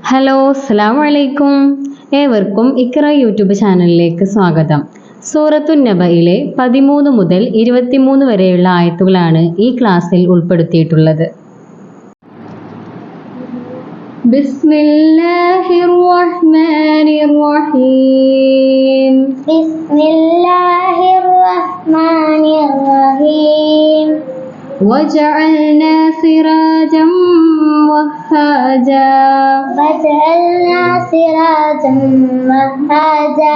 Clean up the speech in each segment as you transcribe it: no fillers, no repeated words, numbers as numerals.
Hello, അസ്സലാമു അലൈക്കും. ഏവർക്കും ഇഖ്റ യൂട്യൂബ് ചാനലിലേക്ക് സ്വാഗതം. സൂറത്തുൻ നബയിലെ 13 മുതൽ 23 വരെയുള്ള ആയത്തുകളാണ് ഈ ക്ലാസ്സിൽ ഉൾപ്പെടുത്തിയിട്ടുള്ളത്. ബിസ്മില്ലാഹിർ റഹ്മാനിർ റഹീം. ബിസ്മില്ലാഹിർ റഹ്മാനിർ റഹീം. വജഅൽനാ സിറാജൻ വഹാജാ. വജഅൽനാ സിറാജൻ വഹാജാ.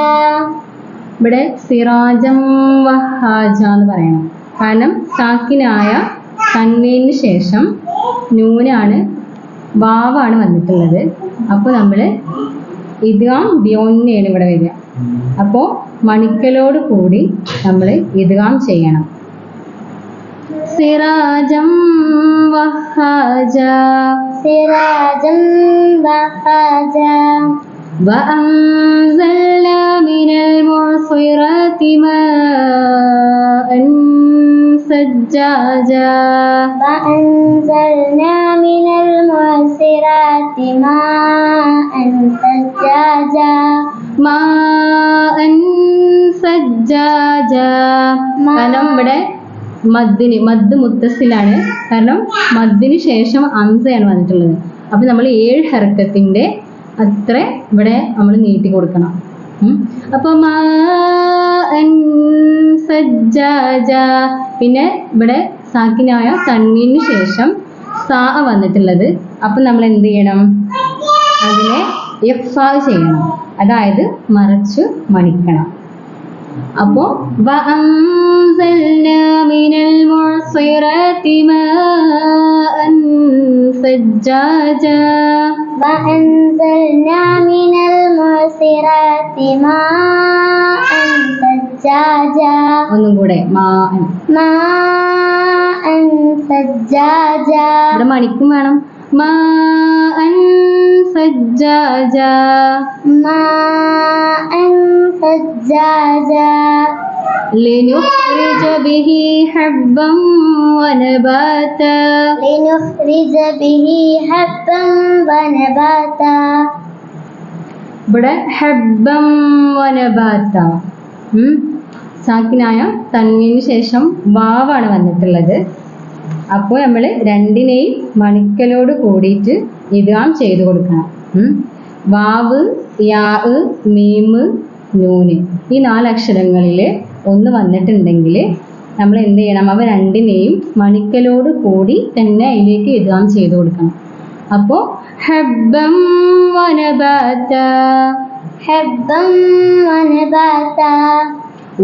ഇവിടെ സിറാജം വഹാജ എന്ന് പറയണം. കാരണം സാക്കിനായ തൻവീനു ശേഷം നൂനാണ്, വാവാണ് വന്നിട്ടുള്ളത്. അപ്പോൾ നമ്മൾ ഇദ്ഗാം ബിയോന്നെയാണ് ഇവിടെ വരിക. അപ്പോൾ മണിക്കലോട് കൂടി നമ്മൾ ഇദ്ഗാം ചെയ്യണം. സിറാജം വഹാജ. സിറാജൻ വഹാജാ. وأنزلنا من المعصرات ماء ثجاجا. وأنزلنا من المعصرات ماء ثجاجا. ماء ثجاجا. കാരണം ഇവിടെ മദ് മുത്തസിലാണ്. കാരണം മദ്ദിന് ശേഷം അംസയാണ് വന്നിട്ടുള്ളത്. അപ്പോൾ നമ്മൾ 7 ഹർക്കത്തിന്റെ അത്ര ഇവിടെ നമ്മൾ നീട്ടി കൊടുക്കണം. അപ്പോൾ സജ്ജാജ. പിന്നെ ഇവിടെ സാക്കിനായ തൻവീനു ശേഷം സാ വന്നിട്ടുള്ളത്. അപ്പം നമ്മൾ എന്ത് ചെയ്യണം? അതിനെ ഇഖ്ഫാ ചെയ്യണം, അതായത് മറച്ചു മണിക്കണം. അപ്പോൾ വഅൻസൽനാ മിനൽ മുഅ്സിറാത്തി മാഅൻ സജ്ജാജാ. وأنزلنا من المعصرات ماء ثجاجا. ഒന്നും കൂടെ മാഅൻ. ماء ثجاجا. ഇവിടെ മണിക്കും വേണം. മാഅൻ സജ്ജാജാ. ماء ثجاجا. لنخرج به حبا ونباتا. لنخرج به حبا ونباتا. ഇവിടെ ഹബ്ബം വനബാത്ത. സാക്കിനായ തൻവീനു ശേഷം വാവാണ് വന്നിട്ടുള്ളത്. അപ്പോൾ നമ്മൾ രണ്ടിനെയും മണിക്കലോട് കൂടിയിട്ട് ഇദ്ഗാം ചെയ്തു കൊടുക്കണം. വാവ്, യാ, മീമ്, നൂന്, ഈ 4 അക്ഷരങ്ങളിൽ ഒന്ന് വന്നിട്ടുണ്ടെങ്കിൽ നമ്മൾ എന്ത് ചെയ്യണം? അവ രണ്ടിനെയും മണിക്കലോട് കൂടി തന്നെ അതിലേക്ക് ഇദ്ഗാം ചെയ്തു കൊടുക്കണം. അപ്പോൾ ഹബ്ബം വനബാത. حبا ونباتا.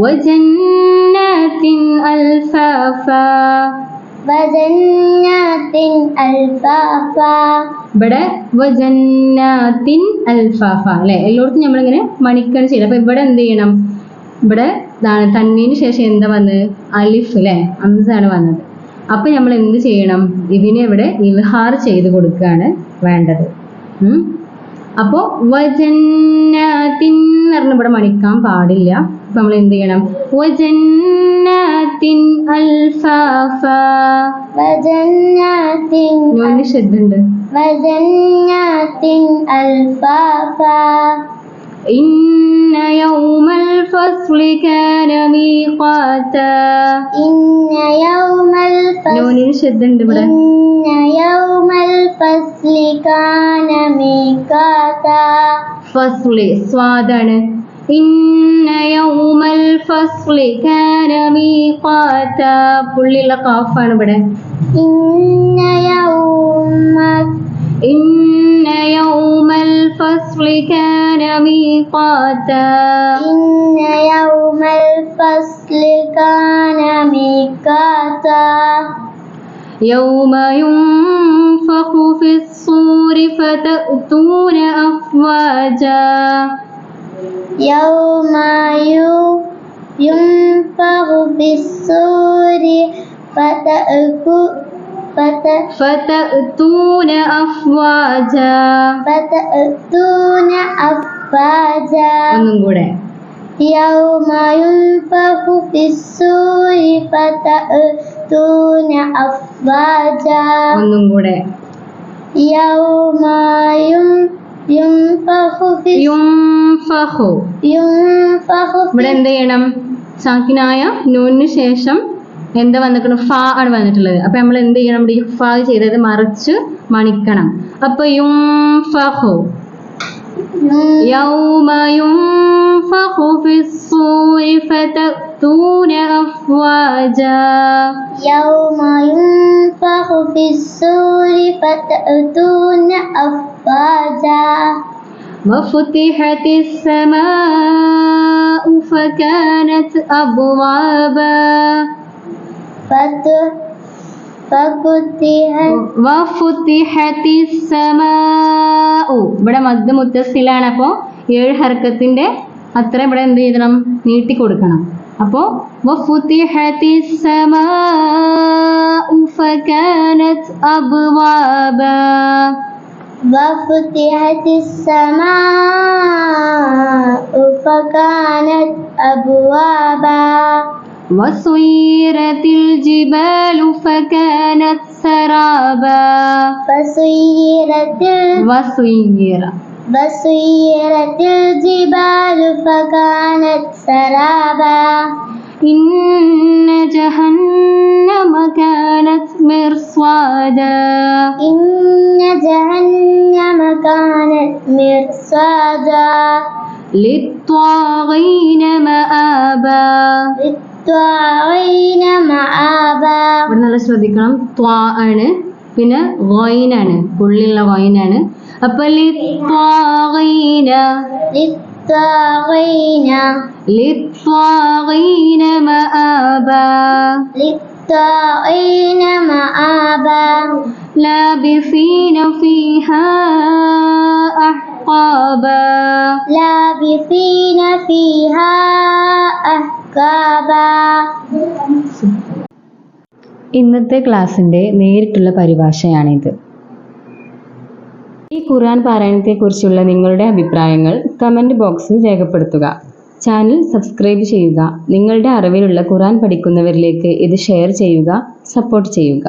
വജന്നാത്തിൻ അൽഫാഫാ. وجنات ألفافا. ഇവിടെ വജന്നാത്തിൻ അൽഫാഫ അല്ലെ, എല്ലായിടത്തും നമ്മളിങ്ങനെ മണിക്കാണ് ചെയ്യുന്നത്. അപ്പൊ ഇവിടെ എന്ത് ചെയ്യണം? ഇവിടെ തൻവീനു ശേഷം എന്താ വന്നത്? അലിഫ് അല്ലെ, അംസാണ് വന്നത്. അപ്പൊ നമ്മൾ എന്ത് ചെയ്യണം? ഇതിനെ ഇവിടെ ഇൽഹാർ ചെയ്ത് കൊടുക്കുകയാണ് വേണ്ടത്. അപ്പോൾ വജന്നാത്തിൻ എന്ന് പറഞ്ഞ് ഇവിടെ മണിക്കാൻ പാടില്ല. അപ്പൊ നമ്മൾ എന്ത് ചെയ്യണം? വജന്നാത്തിൻ അൽഫാഫ. وجنات നൂന് ശബ്ദമുണ്ട്. وجنات ألفافا. إن يوم الفصل كان ميقاتا. إن يوم الفصل. നൂനിന് ശബ്ദമുണ്ട് ഇവിടെ. إن يوم الفصل كان ميقاتا. ഫസ്ലി സ്വാദാണ്. ഇന്ന യൗമൽ ഫസ്ലി കാന മീഖാതാ. പുള്ളിയുള്ള ഖാഫാണ് ഇവിടെ. إن يوم الفصل كان ميقاتا. إن يوم الفصل كان ميقاتا. يوم ينفخ في الصور فتأتون أفواجا. يوم ينفخ في الصور فتأتون أفواجا. فتأتون أفواجا. ഒന്നും കൂടെ. يوم ينفخ في الصور فتأتون أفواجا. ഒന്നും കൂടെ. يوم യുംഫഖു. ഇവിടെ എന്ത് ചെയ്യണം? സാക്കിനായ നൂനിന് ശേഷം എന്താ വന്നിക്കണം? ഫ ആണ് വന്നിട്ടുള്ളത്. അപ്പൊ നമ്മൾ എന്ത് ചെയ്യണം? ഇവിടെ ഫ ചെയ്തത് മറിച്ച് മണിക്കണം. അപ്പൊ യുംഫഖു. യൗമ യുംഫഖു ഫിസ്സൂരി ഫതഅ്തൂന അഫ്വാജാ. يوم ينفخ في الصور فتأتون أفواجا. وفتحت السماء فكانت أبوابا. وفتحت السماء. ഇവിടെ മദ്ദ് മുത്തസ്സിലാണ്. അപ്പോൾ 7 ഹർക്കത്തിന്റെ അത്ര ഇവിടെ എന്ത് ചെയ്യണം? നീട്ടി കൊടുക്കണം. അപ്പോ وفتحت السماء فكانت أبوابا. وفتحت السماء فكانت أبوابا. وسيرت الجبال فكانت سرابا. وسيرت الجبال فكانت سرابا. إن جهنم كانت مرصادا. إن جهنم كانت مرصادا. للطاغين مآبا. للطاغين مآبا. ഇവിടെ നല്ല ശ്രദ്ധിക്കണം. ത്വാ ആണ്, പിന്നെ ഗോയിനാണ്, പുള്ളിയുള്ള ഗോയിനാണ്. അപ്പൊ للطاغين مآبا. للطاغين مآبا. لابثين فيها أحقابا. لابثين فيها أحقابا. ഇന്നത്തെ ക്ലാസ്സിന്റെ നേരിട്ടുള്ള പരിഭാഷയാണിത്. ഈ ഖുർആൻ പാരായണത്തെക്കുറിച്ചുള്ള നിങ്ങളുടെ അഭിപ്രായങ്ങൾ കമന്റ് ബോക്സിൽ രേഖപ്പെടുത്തുക. ചാനൽ സബ്സ്ക്രൈബ് ചെയ്യുക. നിങ്ങളുടെ അറിവിലുള്ള ഖുർആൻ പഠിക്കുന്നവരിലേക്ക് ഇത് ഷെയർ ചെയ്യുക, സപ്പോർട്ട് ചെയ്യുക.